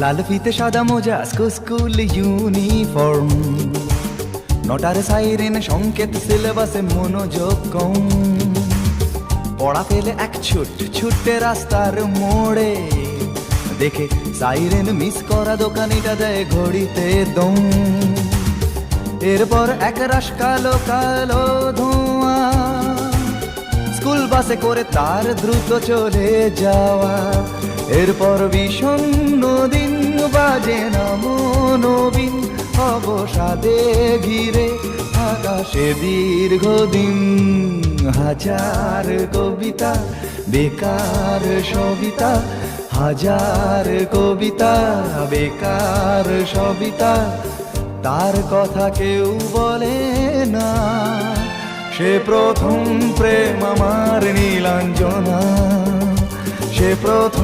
লাল ফিতে সাদা মোজা স্কুল ইউনিফর্ম, নটার সাইরেন সংকেত সিলেবাসে মনোযোগ কম। পড়া ফেলে এক ছুটে রাস্তার মোড়ে, দেখে সাইরেন মিস করা দোকানিটা দেয় ঘড়িতে দম। এরপর এক রাশ কালো কালো ধোঁয়া, স্কুল বাসে করে তার দ্রুত চলে যাওয়া। এরপর বিষণ্ণ দিন বাজে না মনোবিন, অবসাদে ঘিরে আকাশে দীর্ঘদিন। হাজার কবিতা বেকার সবিতা, হাজার কবিতা বেকার সবিতা, তার কথা কেউ বলে না। সে প্রথম প্রেম আমার নীলাঞ্জনা, সে প্রথম